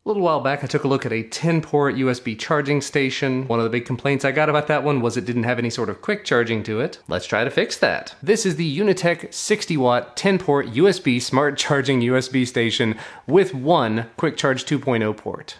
A little while back I took a look at a 10-port USB charging station. One of the big complaints I got about that one was it didn't have any sort of quick charging to it. Let's try to fix that. This is the Unitek 60-watt 10-port USB smart charging USB station with one Quick Charge 2.0 port.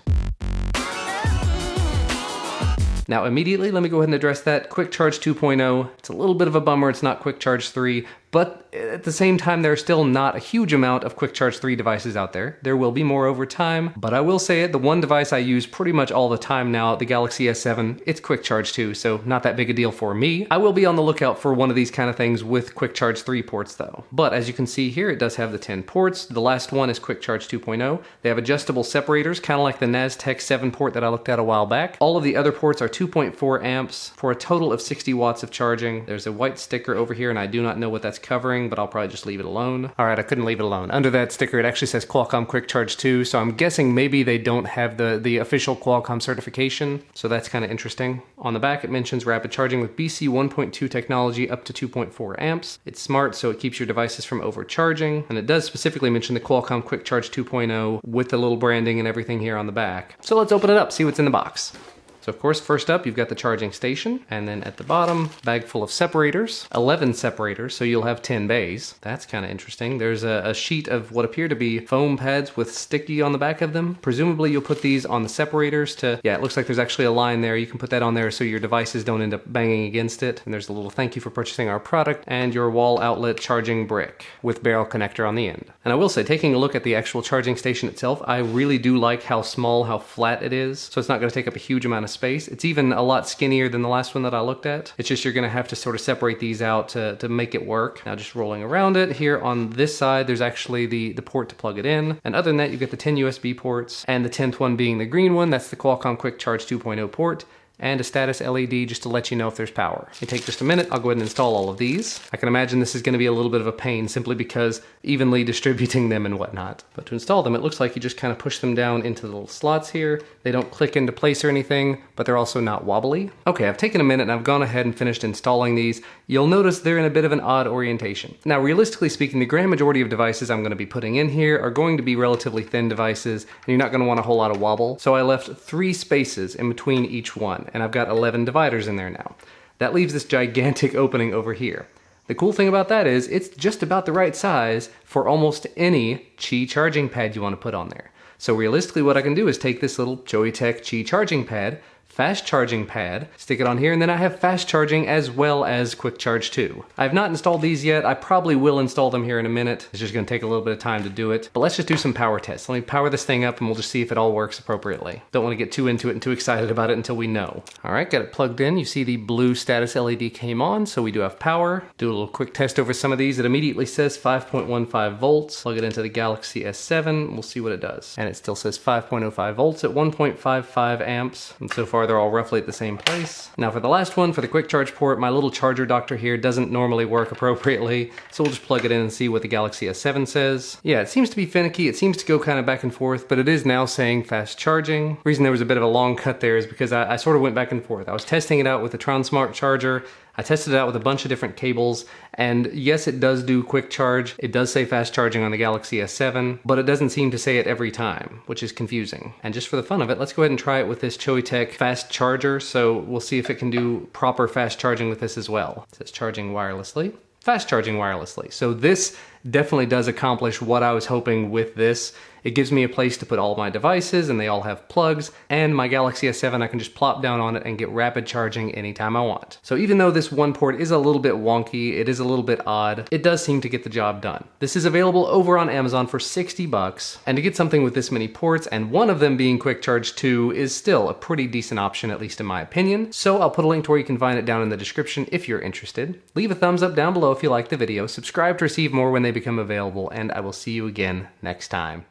Now immediately, let me go ahead and address that. Quick Charge 2.0, it's a little bit of a bummer it's not Quick Charge 3, but at the same time, there's still not a huge amount of Quick Charge 3 devices out there. There will be more over time, but I will say it, the one device I use pretty much all the time now, the Galaxy S7, it's Quick Charge 2, so not that big a deal for me. I will be on the lookout for one of these kind of things with Quick Charge 3 ports though. But as you can see here, it does have the 10 ports. The last one is Quick Charge 2.0. They have adjustable separators, kind of like the Nasdaq 7 port that I looked at a while back. All of the other ports are 2.4 amps for a total of 60 watts of charging. There's a white sticker over here and I do not know what that's covering, but I'll probably just leave it alone. All right, I couldn't leave it alone. Under that sticker, it actually says Qualcomm Quick Charge 2, so I'm guessing maybe they don't have the official Qualcomm certification, so that's kind of interesting. On the back, it mentions rapid charging with BC 1.2 technology up to 2.4 amps. It's smart, so it keeps your devices from overcharging, and it does specifically mention the Qualcomm Quick Charge 2.0 with the little branding and everything here on the back. So let's open it up, see what's in the box. So of course, first up, you've got the charging station, and then at the bottom, bag full of separators, 11 separators, so you'll have 10 bays. That's kind of interesting. There's a sheet of what appear to be foam pads with sticky on the back of them. Presumably you'll put these on the separators to, yeah, it looks like there's actually a line there. You can put that on there so your devices don't end up banging against it. And there's a little thank you for purchasing our product and your wall outlet charging brick with barrel connector on the end. And I will say, taking a look at the actual charging station itself, I really do like how small, how flat it is. So it's not going to take up a huge amount of space. It's even a lot skinnier than the last one that I looked at. It's just you're gonna have to sort of separate these out to make it work. Now just rolling around it, here on this side, there's actually the port to plug it in. And other than that, you get the 10 USB ports, and the 10th one being the green one, that's the Qualcomm Quick Charge 2.0 port, and a status LED just to let you know if there's power. It'll take just a minute, I'll go ahead and install all of these. I can imagine this is gonna be a little bit of a pain simply because evenly distributing them and whatnot. But to install them, it looks like you just kind of push them down into the little slots here. They don't click into place or anything, but they're also not wobbly. Okay, I've taken a minute and I've gone ahead and finished installing these. You'll notice they're in a bit of an odd orientation. Now, realistically speaking, the grand majority of devices I'm gonna be putting in here are going to be relatively thin devices, and you're not gonna want a whole lot of wobble. So I left 3 spaces in between each one, and I've got 11 dividers in there now. That leaves this gigantic opening over here. The cool thing about that is it's just about the right size for almost any Qi charging pad you want to put on there. So realistically, what I can do is take this little Joyetech Qi charging pad, fast charging pad, stick it on here, and then I have fast charging as well as Quick Charge 2. I have not installed these yet. I probably will install them here in a minute. It's just gonna take a little bit of time to do it. But let's just do some power tests. Let me power this thing up and we'll just see if it all works appropriately. Don't wanna get too into it and too excited about it until we know. All right, got it plugged in. You see the blue status LED came on, so we do have power. Do a little quick test over some of these. It immediately says 5.15 volts. Plug it into the Galaxy S7. We'll see what it does. And it still says 5.05 volts at 1.55 amps. And so far, they're all roughly at the same place. Now for the last one, for the quick charge port, my little charger doctor here doesn't normally work appropriately, so we'll just plug it in and see what the Galaxy S7 says. Yeah, it seems to be finicky. It seems to go kind of back and forth, but it is now saying fast charging. The reason there was a bit of a long cut there is because I sort of went back and forth. I was testing it out with the TronSmart charger. I tested it out with a bunch of different cables, and yes, it does do quick charge. It does say fast charging on the Galaxy S7, but it doesn't seem to say it every time, which is confusing. And just for the fun of it, let's go ahead and try it with this Joyetech fast charger, so we'll see if it can do proper fast charging with this as well. It says charging wirelessly. Fast charging wirelessly. So this definitely does accomplish what I was hoping with this. It gives me a place to put all my devices, and they all have plugs, and my Galaxy S7, I can just plop down on it and get rapid charging anytime I want. So even though this one port is a little bit wonky, it is a little bit odd, it does seem to get the job done. This is available over on Amazon for 60 bucks, and to get something with this many ports, and one of them being Quick Charge 2, is still a pretty decent option, at least in my opinion. So I'll put a link to where you can find it down in the description if you're interested. Leave a thumbs up down below if you like the video, subscribe to receive more when they become available, and I will see you again next time.